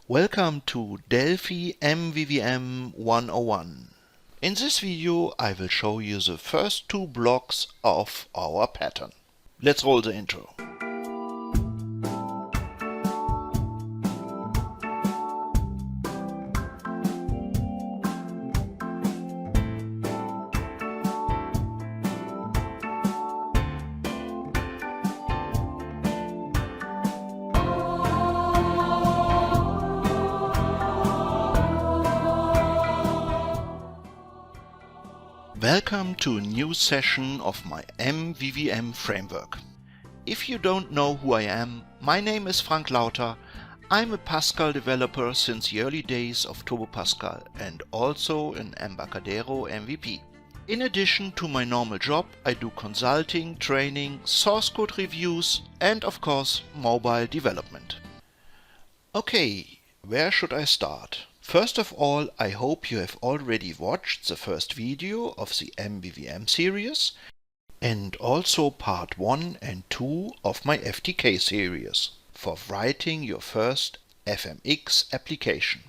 Welcome to Delphi MVVM 101. In this video I will show you the first two blocks of our pattern. Let's roll the intro. Welcome to a new session of my MVVM framework. If you don't know who I am, my name is Frank Lauter. I'm a Pascal developer since the early days of Turbo Pascal and also an Embarcadero MVP. In addition to my normal job, I do consulting, training, source code reviews and of course mobile development. Okay, where should I start? First of all, I hope you have already watched the first video of the MVVM series and also part 1 and 2 of my FDK series for writing your first FMX application.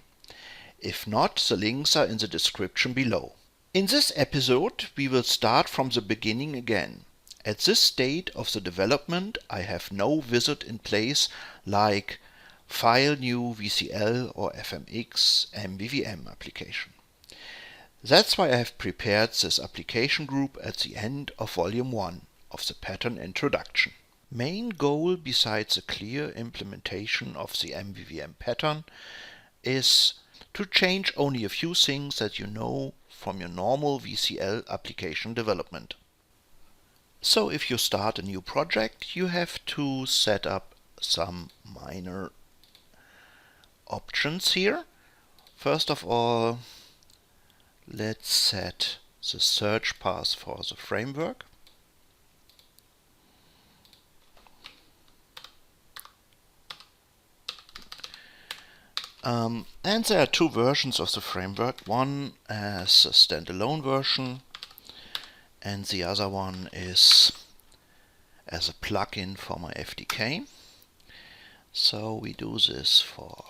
If not, the links are in the description below. In this episode, we will start from the beginning again. At this state of the development, I have no wizard in place like File New VCL or FMX MVVM application. That's why I have prepared this application group at the end of volume 1 of the pattern introduction. Main goal besides the clear implementation of the MVVM pattern is to change only a few things that you know from your normal VCL application development. So if you start a new project, you have to set up some minor options here. First of all, let's set the search path for the framework. And there are two versions of the framework. One as a standalone version and the other one is as a plugin for my FDK. So we do this for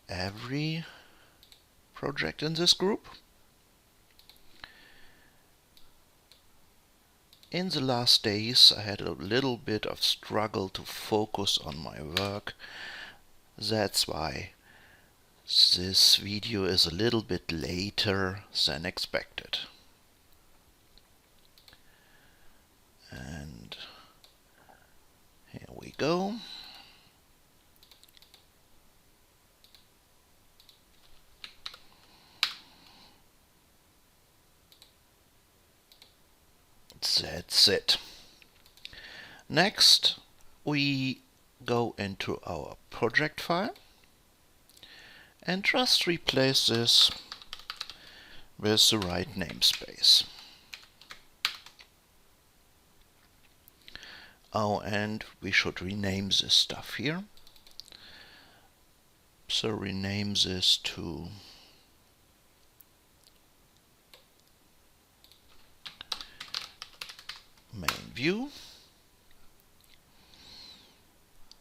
every project in this group. In the last days I had a little bit of struggle to focus on my work. That's why this video is a little bit later than expected. And here we go. That's it. Next, we go into our project file and just replace this with the right namespace. Oh, and we should rename this stuff here. So rename this to main view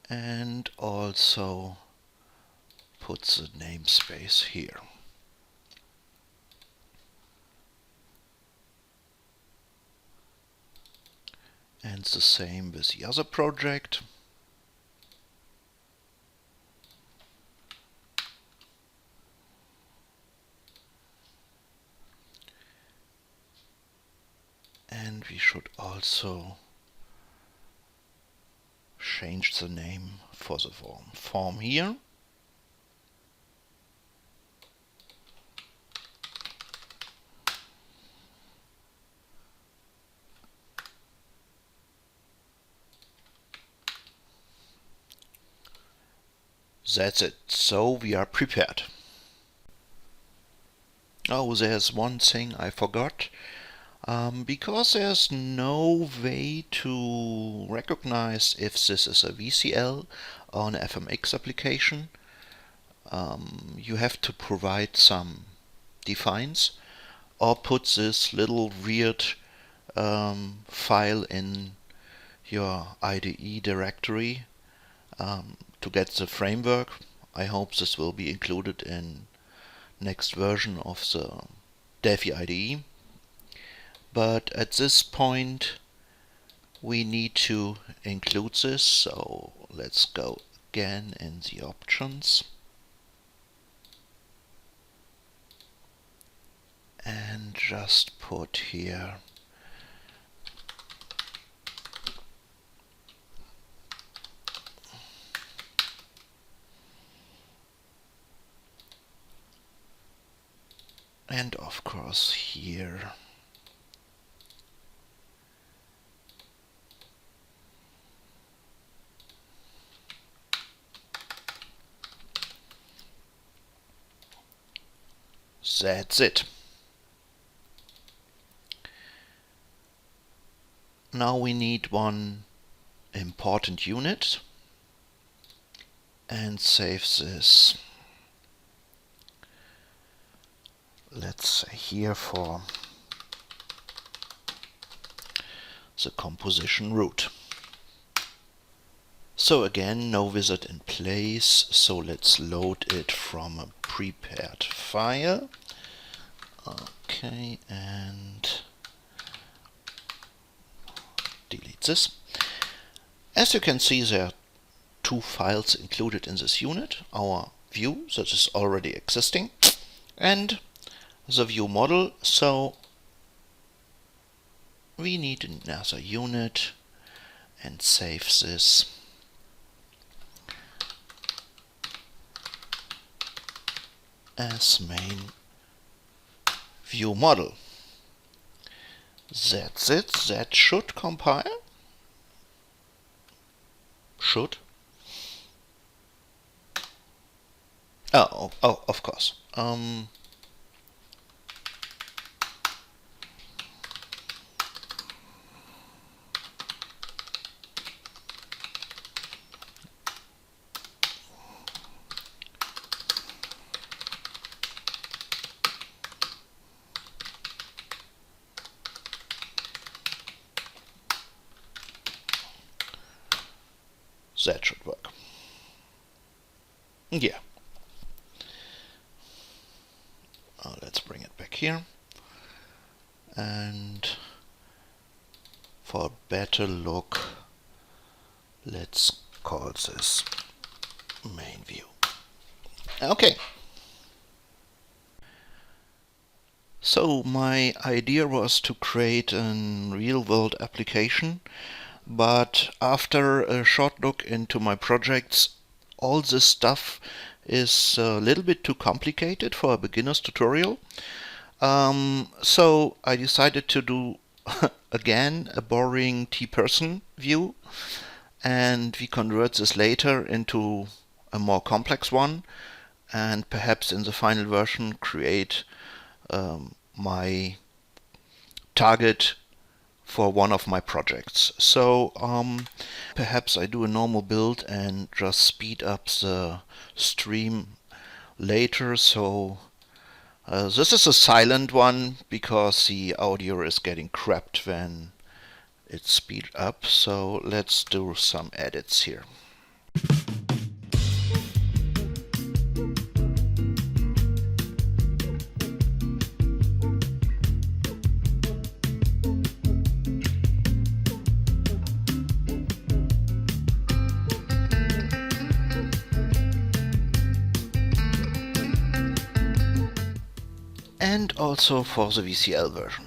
and also put the namespace here. And the same with the other project. And we should also change the name for the form here. That's it. So we are prepared. Oh, there's one thing I forgot. Because there's no way to recognize if this is a VCL or an FMX application, you have to provide some defines or put this little weird file in your IDE directory to get the framework I hope this will be included in next version of the Delphi IDE. But at this point we need to include this, so let's go again in the options and just put here and of course here that's it. Now we need one important unit and save this, let's say here, for the composition root. So again, no wizard in place, so let's load it from a prepared file. Okay, and delete this. As you can see, there are two files included in this unit: our view that is already existing and the view model. So we need another unit and save this as main view model. That's it. That should compile. Should. Oh, of course. That should work. Yeah. Let's bring it back here. And for a better look, let's call this main view. Okay. So my idea was to create a real-world application, but after a short look into my projects, all this stuff is a little bit too complicated for a beginner's tutorial. So I decided to do again a boring T-person view, and we convert this later into a more complex one, and perhaps in the final version create my target for one of my projects. So perhaps I do a normal build and just speed up the stream later. So this is a silent one because the audio is getting crapped when it's speed up. So let's do some edits here. And also for the VCL version.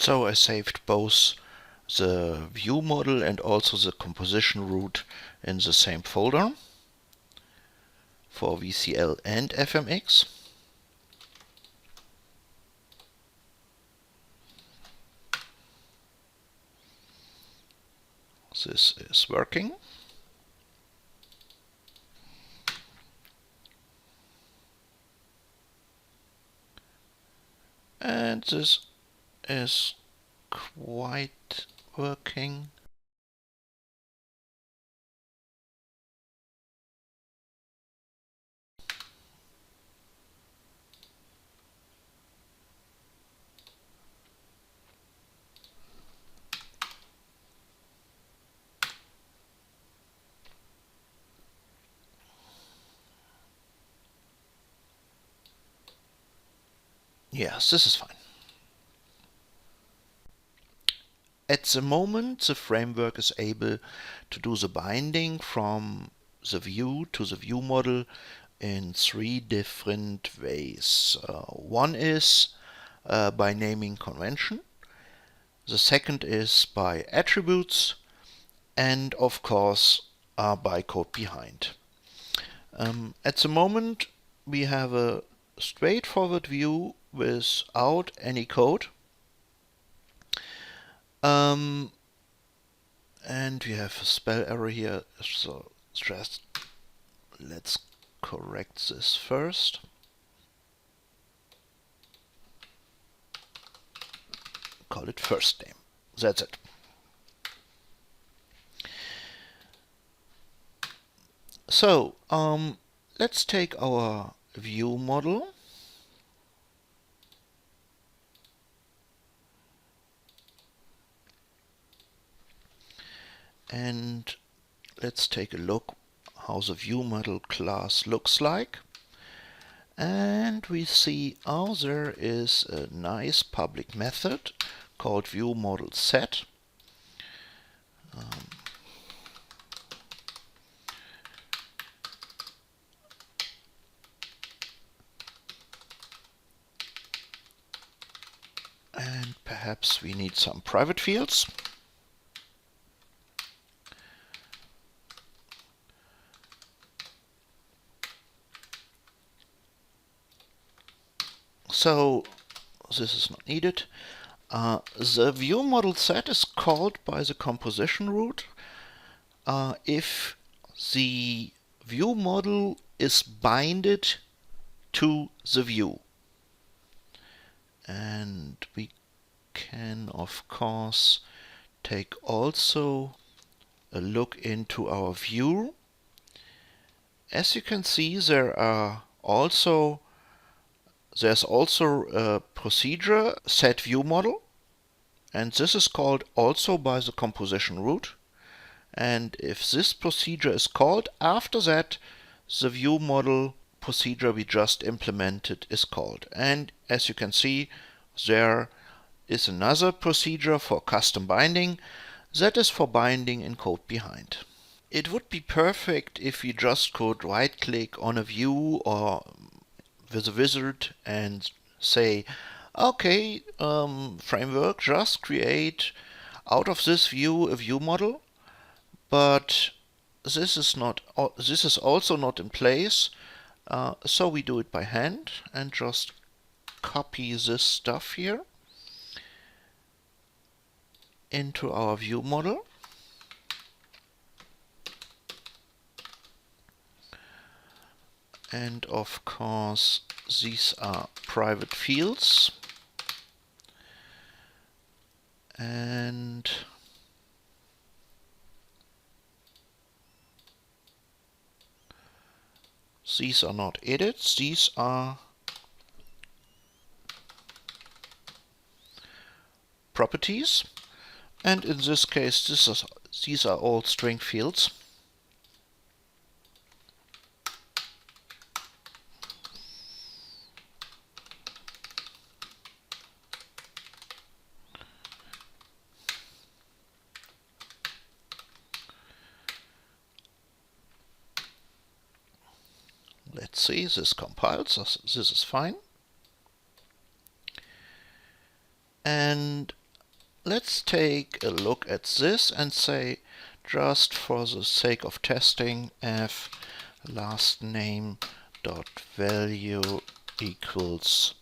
So I saved both the view model and also the composition root in the same folder for VCL and FMX. This is working. And this is quite working. Yes, this is fine. At the moment, the framework is able to do the binding from the view to the view model in 3 different ways. One is by naming convention. The second is by attributes, and of course by code behind. At the moment, we have a straightforward view without any code. And we have a spell error here, so just let's correct this first. Call it first name. That's it. So let's take our view model and let's take a look how the view model class looks like. And we see there is a nice public method called ViewModel set. And perhaps we need some private fields. So this is not needed. The view model set is called by the composition root if the view model is binded to the view. And we can of course take also a look into our view. As you can see, there's also a procedure set view model, and this is called also by the composition root. And if this procedure is called, after that the view model procedure we just implemented is called. And as you can see, there is another procedure for custom binding that is for binding in code behind. It would be perfect if we just could right click on a view or with a wizard and say, okay, framework, just create out of this view a view model. But this is also not in place, so we do it by hand and just copy this stuff here into our view model. And of course, these are private fields. And these are not edits, these are properties. And in this case, these are all string fields. Let's see, this compiles, this is fine. And let's take a look at this and say, just for the sake of testing, f last name dot value equals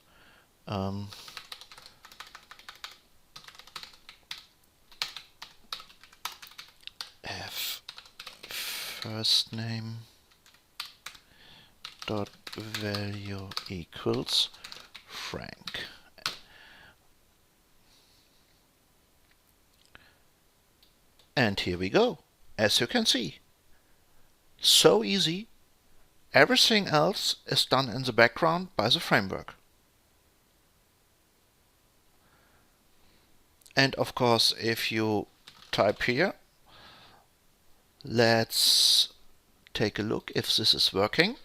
f first name dot value equals Frank. And here we go. As you can see, so easy. Everything else is done in the background by the framework. And of course, if you type here, let's take a look if this is working.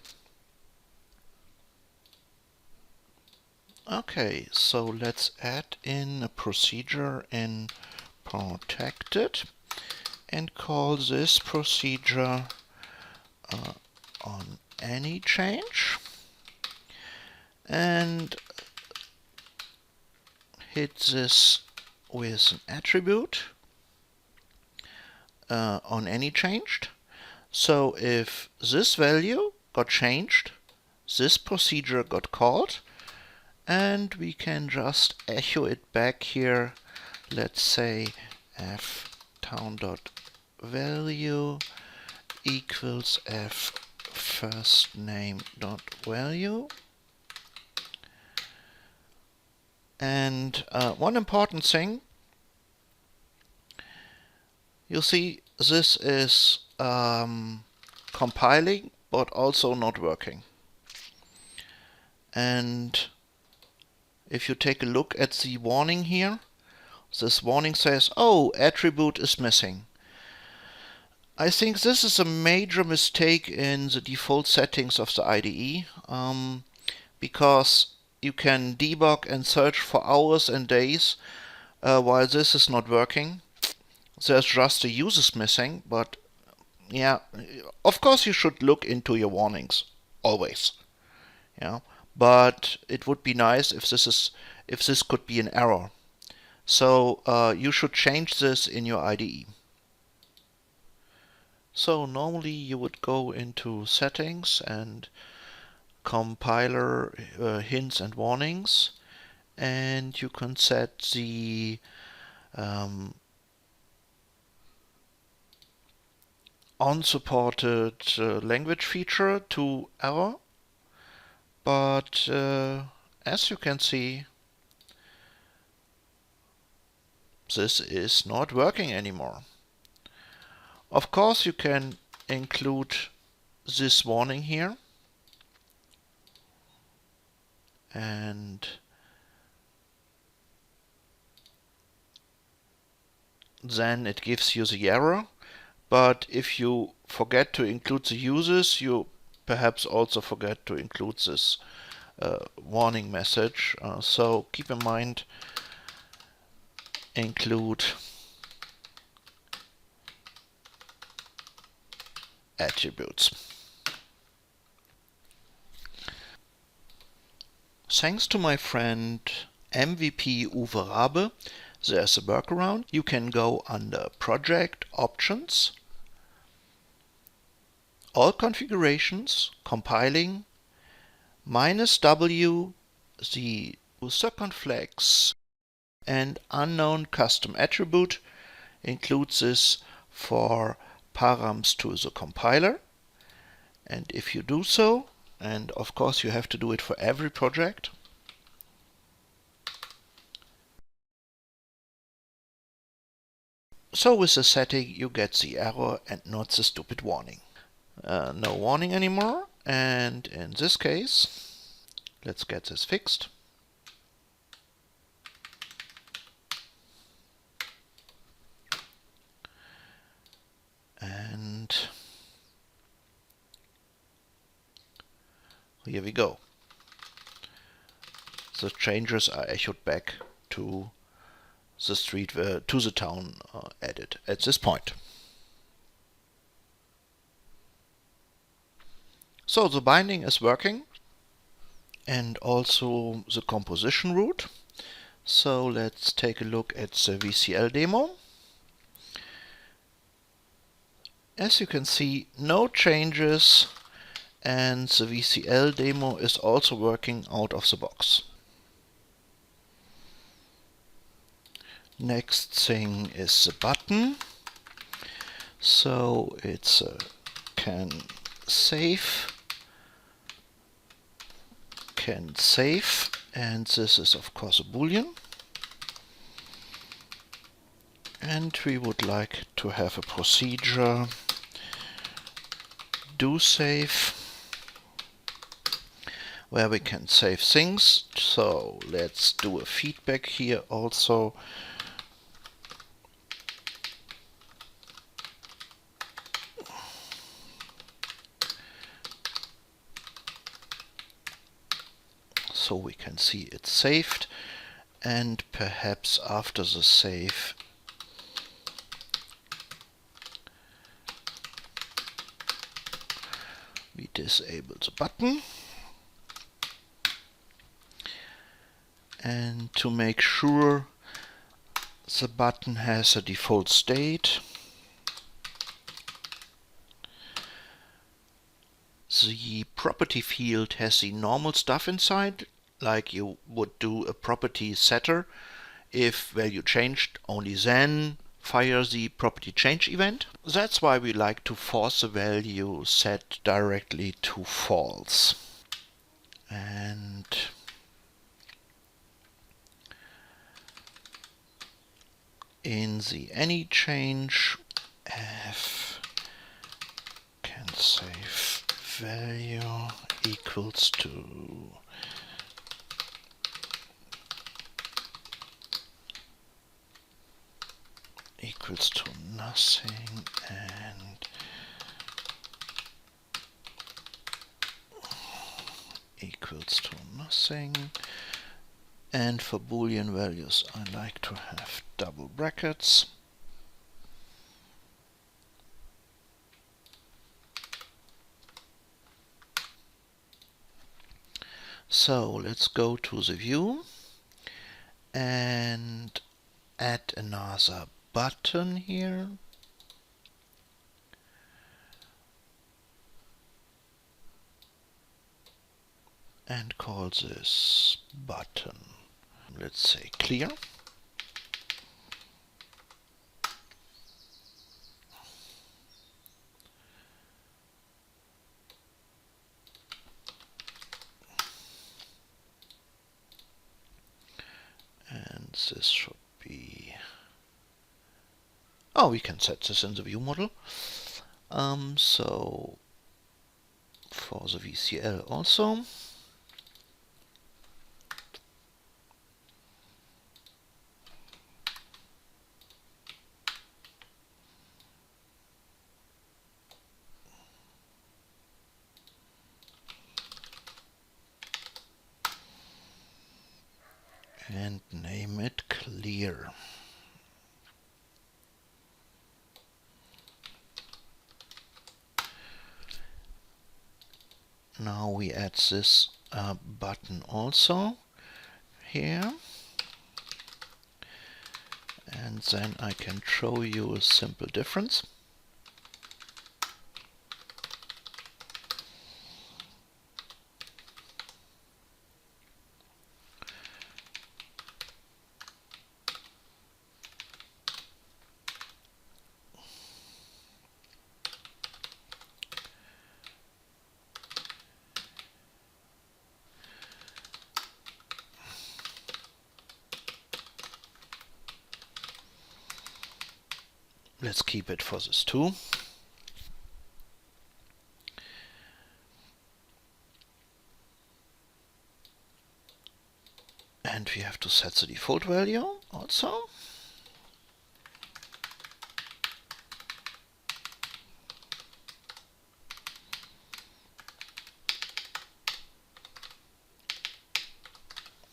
Okay, so let's add in a procedure in protected and call this procedure on any change, and hit this with an attribute on any changed. So if this value got changed, this procedure got called, and we can just echo it back here. Let's say f town.value equals f first name dot value. And one important thing, you see this is compiling but also not working. And if you take a look at the warning here, this warning says, oh, attribute is missing. I think this is a major mistake in the default settings of the IDE, because you can debug and search for hours and days while this is not working. There's just the users missing, but yeah, of course you should look into your warnings always. Yeah, but it would be nice if this could be an error. So you should change this in your IDE. So normally you would go into settings and compiler hints and warnings, and you can set the unsupported language feature to error. But as you can see, this is not working anymore. Of course, you can include this warning here, and then it gives you the error. But if you forget to include the users, you perhaps also forget to include this warning message. So keep in mind, include attributes. Thanks to my friend MVP Uwe Rabe, there's a workaround. You can go under Project Options, All Configurations, Compiling, -W, the circumflex and unknown custom attribute, includes this for params to the compiler. And if you do so, and of course you have to do it for every project, so with the setting you get the error and not the stupid warning. No warning anymore, and in this case, let's get this fixed. And here we go. The changes are echoed back to the street, to the town edit at this point. So the binding is working, and also the composition root. So let's take a look at the VCL demo. As you can see, no changes, and the VCL demo is also working out of the box. Next thing is the button. So it's can save, and this is of course a boolean. And we would like to have a procedure do save, where we can save things. So let's do a feedback here also. So we can see it's saved, and perhaps after the save we disable the button. And to make sure the button has a default state, the property field has the normal stuff inside, like you would do a property setter. If value changed, only then fire the property change event. That's why we like to force the value set directly to false. And in the any change, f can save value equals to nothing, and equals to nothing. And for Boolean values, I like to have double brackets. So let's go to the view and add another button here. And call this button, let's say clear. And this should be, oh, we can set this in the ViewModel. So for the VCL also. And name it clear. Now we add this button also here. And then I can show you a simple difference. Let's keep it for this too. And we have to set the default value also.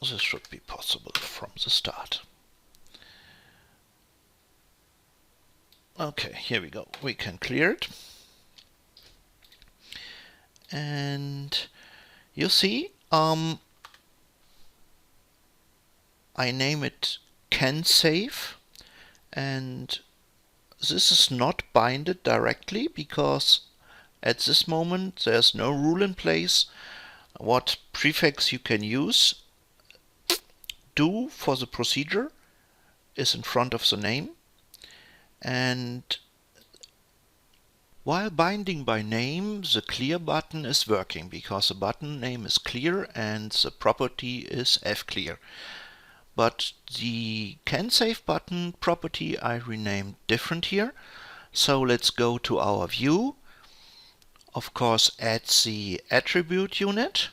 This should be possible from the start. Okay, here we go. We can clear it. And you see, I name it can save, and this is not binded directly because at this moment there's no rule in place what prefix you can use. Do for the procedure is in front of the name, and while binding by name, the clear button is working because the button name is clear and the property is fclear. But the can save button property I renamed different here. So let's go to our view. Of course, add the attribute unit.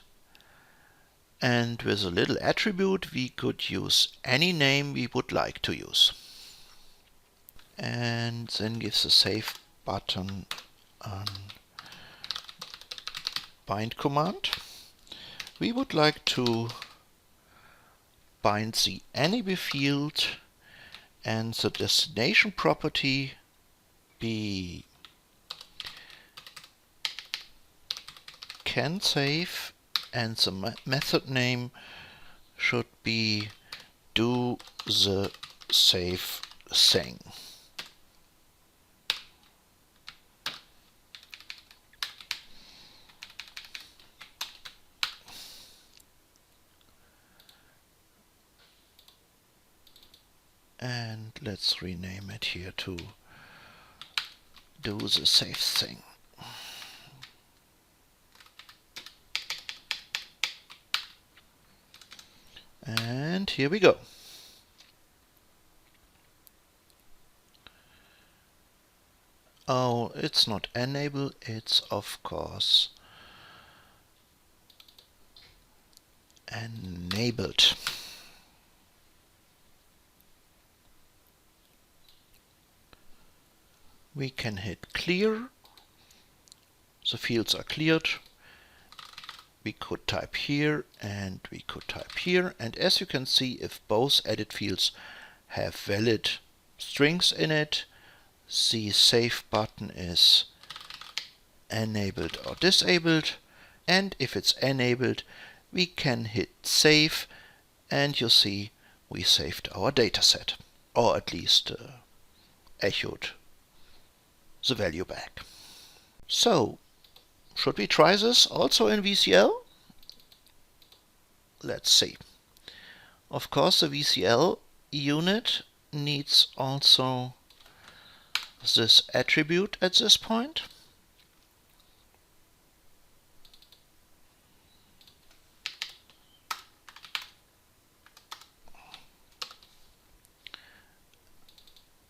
And with a little attribute, we could use any name we would like to use. And then give the save button a bind command. We would like to bind the enable field and the destination property be can save, and the method name should be do the save thing. And let's rename it here to do the save thing. And here we go. Oh, it's not enable, it's of course enabled. We can hit clear. The fields are cleared. We could type here and we could type here. And as you can see, if both edit fields have valid strings in it, the save button is enabled or disabled. And if it's enabled, we can hit save, and you see we saved our dataset, or at least echoed the value back. So, should we try this also in VCL? Let's see. Of course, the VCL unit needs also this attribute at this point.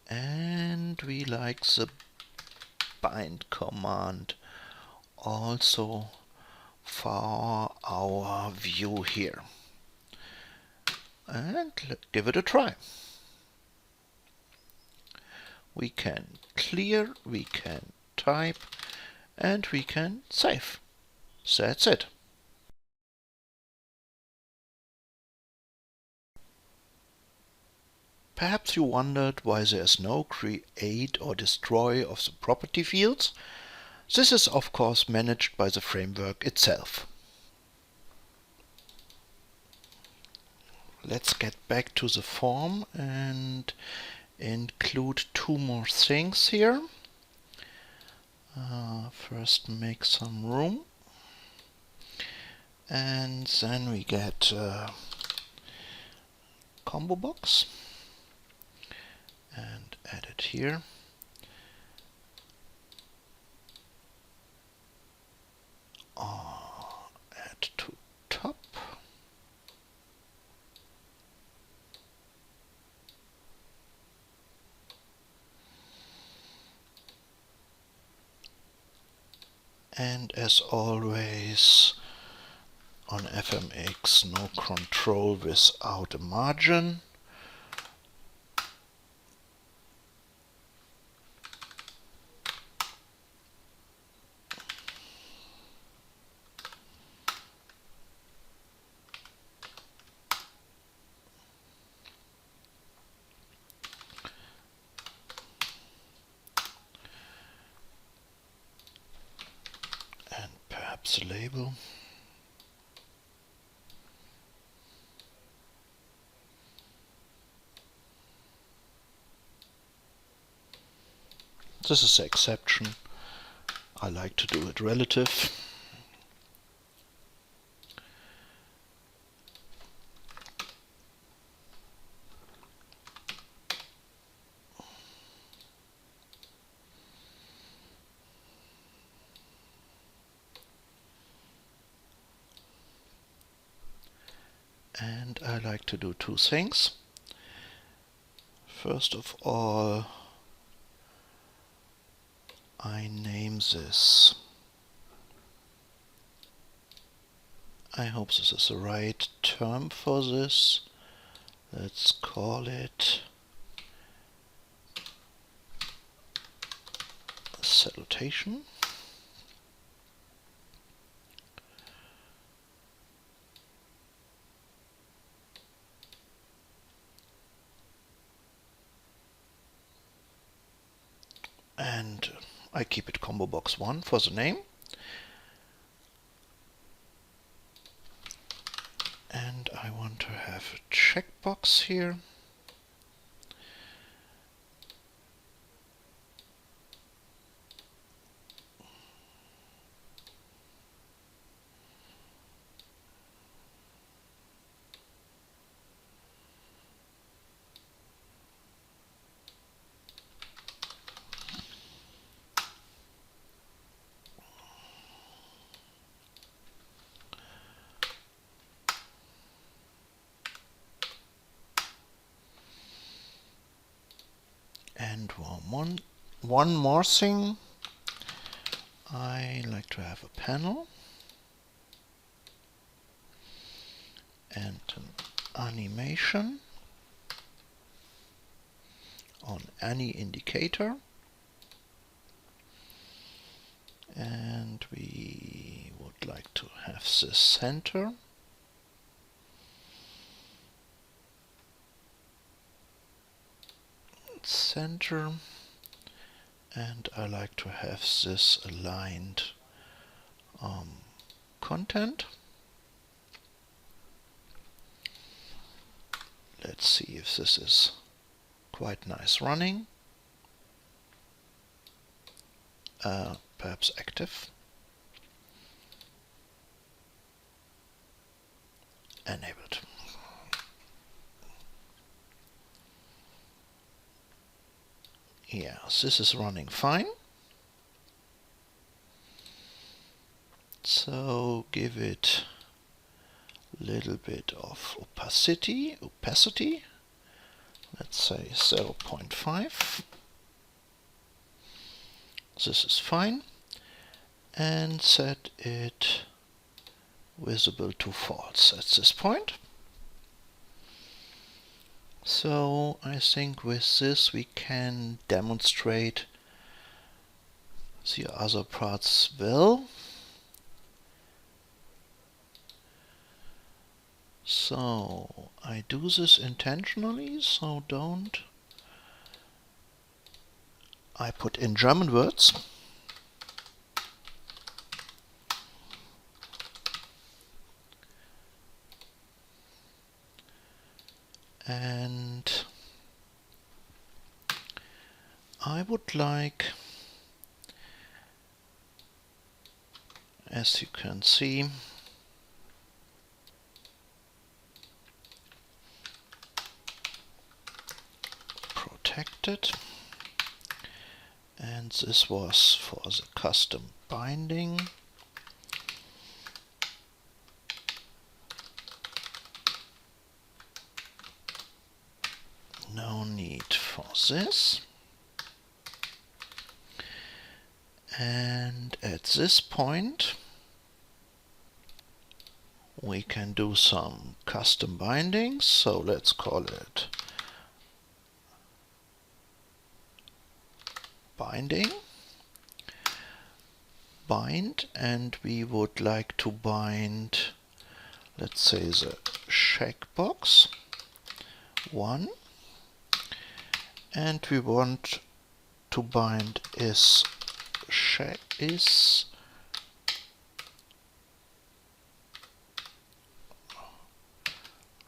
And we like the bind command also for our view here. And let's give it a try. We can clear, we can type, and we can save. That's it. Perhaps you wondered why there is no create or destroy of the property fields. This is of course managed by the framework itself. Let's get back to the form and include two more things here. First make some room, and then we get a combo box and add it here. Add to top. And as always on FMX, no control without a margin. The label. This is the exception. I like to do it relative. And I like to do two things. First of all, I name this. I hope this is the right term for this. Let's call it salutation. And I keep it combo box 1 for the name. And I want to have a checkbox here. And one more thing, I like to have a panel and an animation on any indicator, and we would like to have this center. Center, and I like to have this aligned content. Let's see if this is quite nice running. Perhaps active. Enabled. Yeah, this is running fine. So give it a little bit of opacity. Let's say 0.5. This is fine. And set it visible to false at this point. So I think with this we can demonstrate the other parts well. So I do this intentionally, so don't. I put in German words. And I would like, as you can see, protected. And this was for the custom binding. No need for this. And at this point we can do some custom bindings. So let's call it binding. Bind, and we would like to bind, let's say, the checkbox 1, and we want to bind is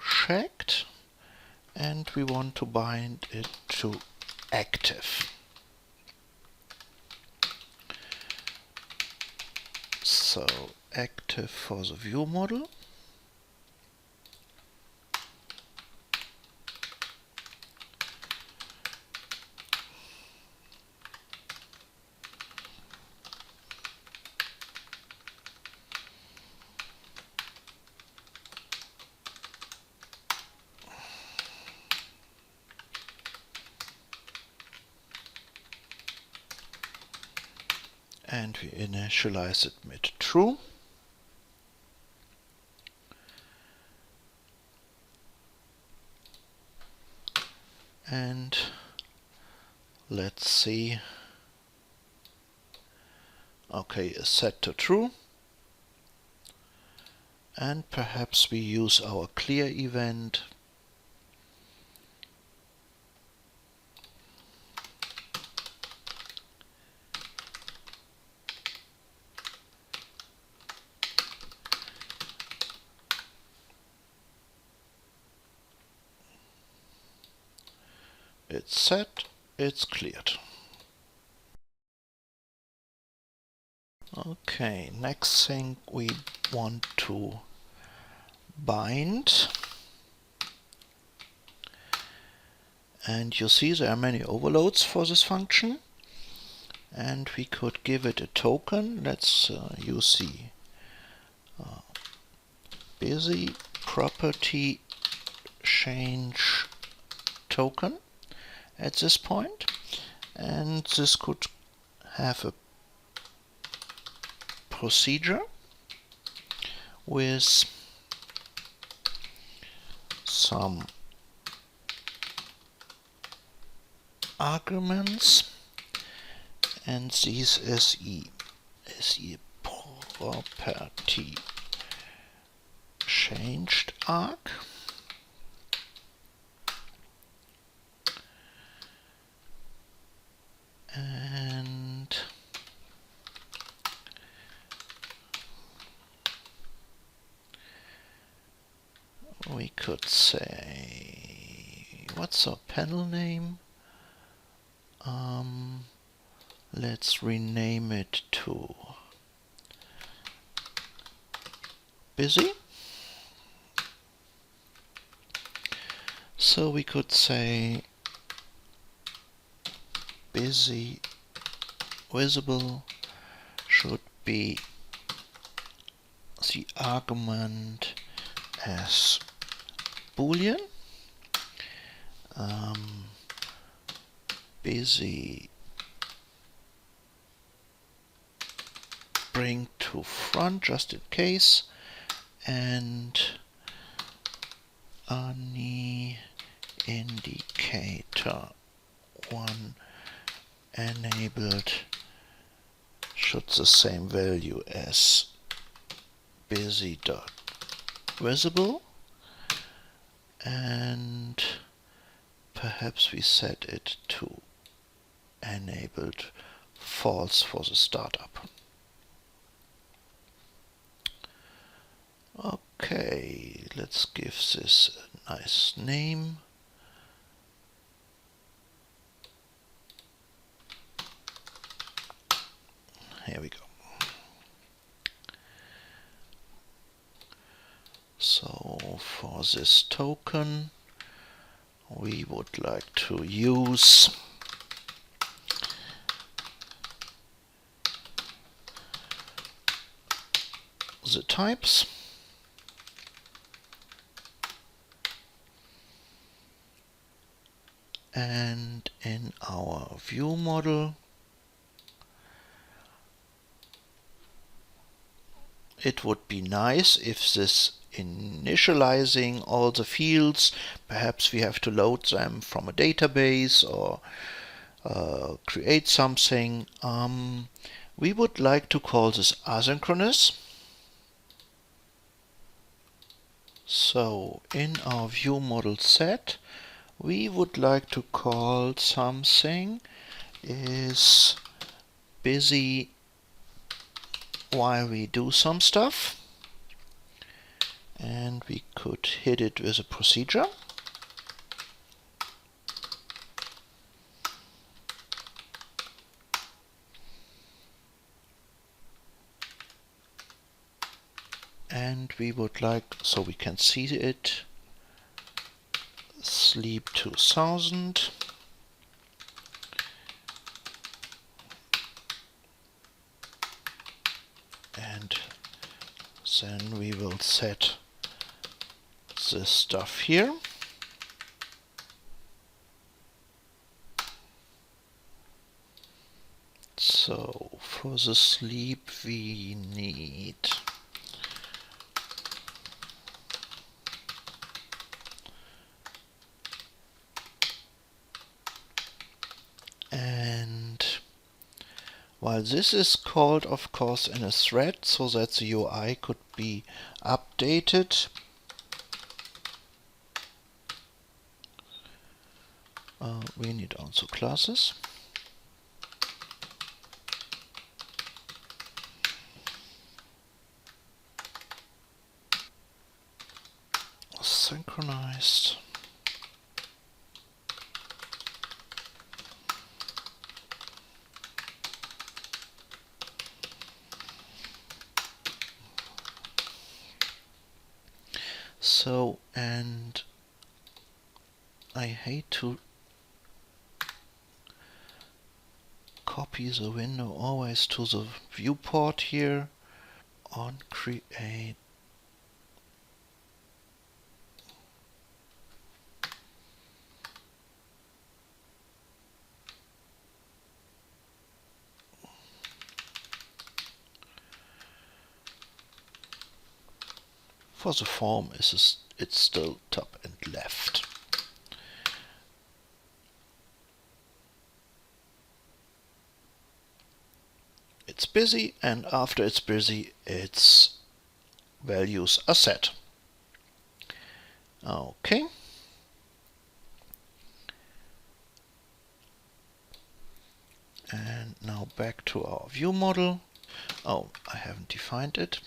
checked, and we want to bind it to active. So active for the view model. And we initialize it with true. And let's see. Okay, is set to true. And perhaps we use our clear event. It's set, it's cleared. Okay, next thing we want to bind. And you see there are many overloads for this function. And we could give it a token. Let's use the busy property change token at this point. And this could have a procedure with some arguments, and these is the property changed arg. And we could say, what's our panel name? Let's rename it to busy. So we could say busy visible should be the argument as Boolean. Busy bring to front just in case, and any indicator 1 enabled should the same value as busy.visible, and perhaps we set it to enabled false for the startup. Okay, let's give this a nice name. Here we go. So for this token, we would like to use the types. And in our view model, it would be nice if this initializing all the fields, perhaps we have to load them from a database or create something. We would like to call this asynchronous. So in our view model set, we would like to call something is busy while we do some stuff, and we could hit it with a procedure. and we would like, so we can see it, sleep 2000. And then we will set this stuff here. So for the sleep we need and while this is called of course in a thread so that the UI could be updated, we need also classes. Synchronized. So, and I hate to copy the window always to the viewport here. On create. For the form, it's still top and left. It's busy, and after it's busy, its values are set. Okay. And now back to our view model. Oh, I haven't defined it.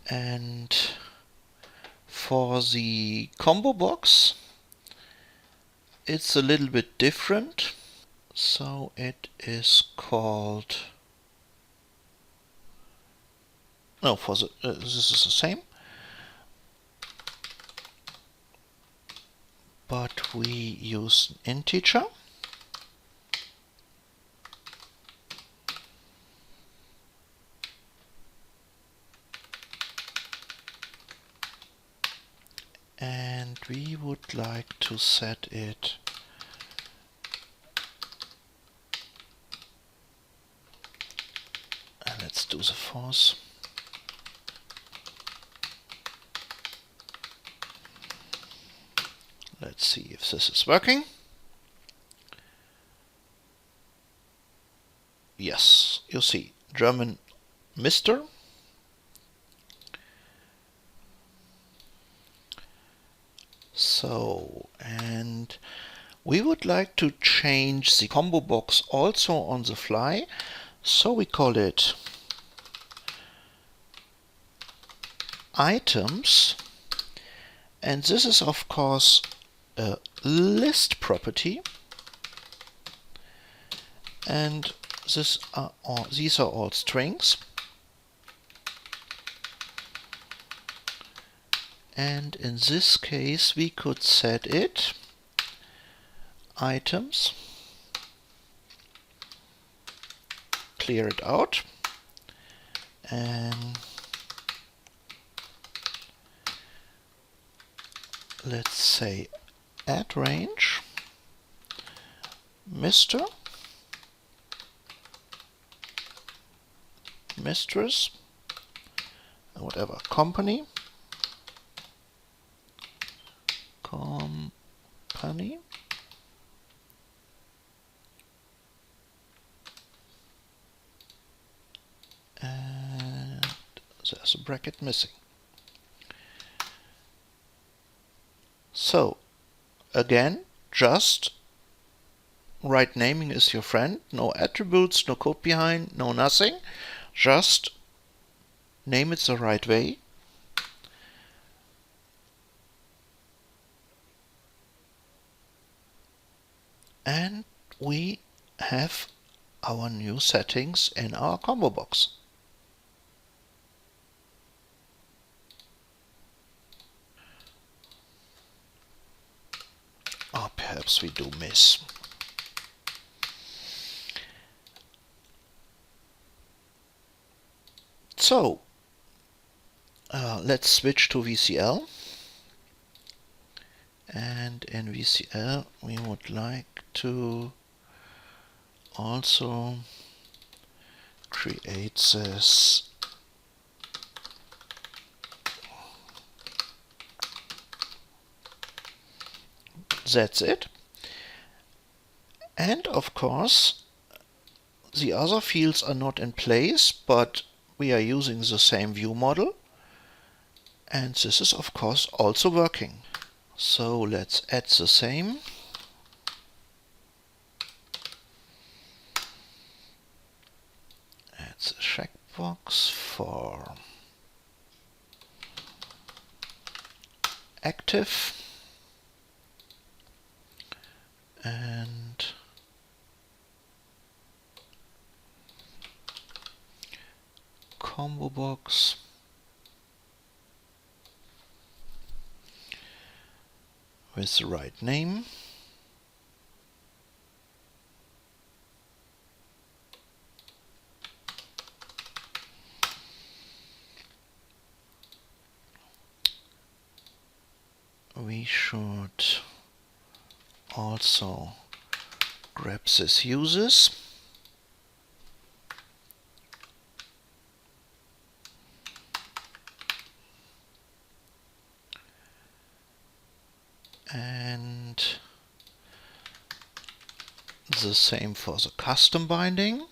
And for the combo box, it's a little bit different. So it is called, no, for the, this is the same, but we use an integer. And we would like to set it and let's do the force. Let's see if this is working. Yes, you see, German Mr. So, and we would like to change the combo box also on the fly. So we call it items. And this is of course a list property. And these are all strings. And in this case, we could set it items, clear it out, and let's say add range, Mr., mistress, whatever, company, and there's a bracket missing. So again, just right naming is your friend, no attributes, no code behind, no nothing, just name it the right way. And we have our new settings in our combo box. Or perhaps we do miss. So, let's switch to VCL. And in VCL we would like to also create this that's it. And of course the other fields are not in place, but we are using the same view model, and this is of course also working. So let's add the same. Add the checkbox for active and combo box with the right name. We should also grab this uses and the same for the custom binding.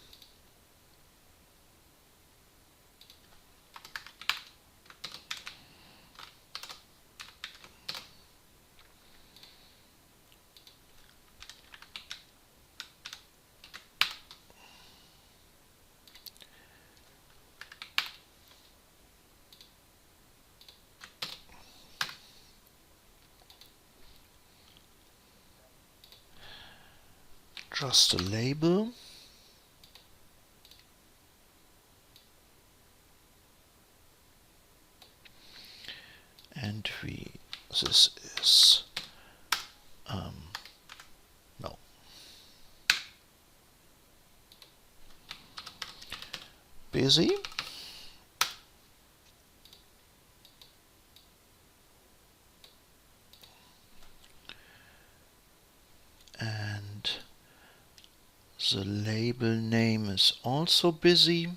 Just a label. And this is, no. Busy. And the label name is also busy.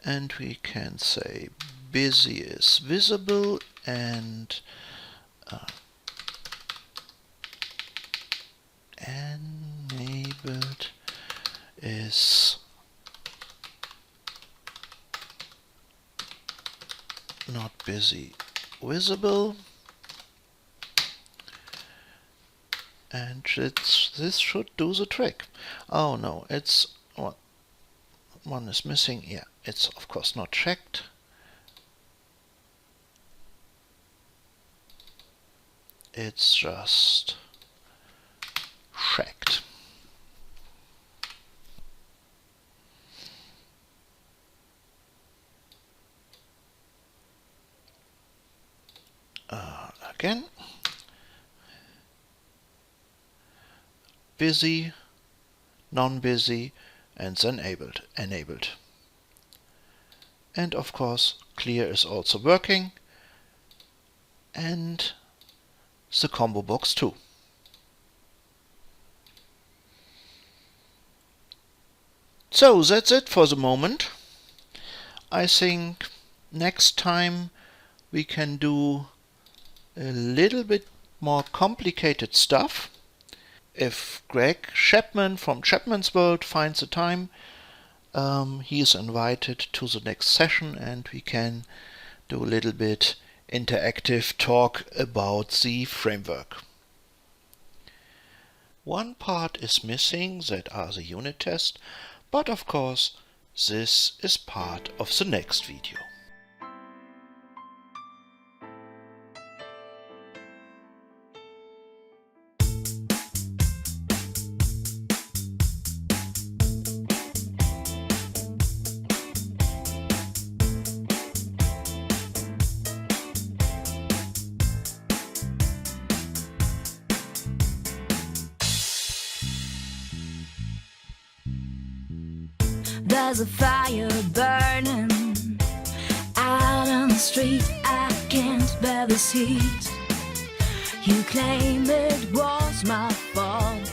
And we can say busy is visible and enabled is not busy visible. And this should do the trick. Oh no, it's what one is missing. Yeah, it's of course not checked. It's just checked. Again, busy, non-busy, and then enabled. And of course, clear is also working, and the combo box too. So that's it for the moment. I think next time we can do a little bit more complicated stuff. If Greg Chapman from Chapman's World finds the time, he is invited to the next session and we can do a little bit interactive talk about the framework. One part is missing, that are the unit tests, but of course this is part of the next video. There's a fire burning out on the street. I can't bear this heat. You claim it was my fault.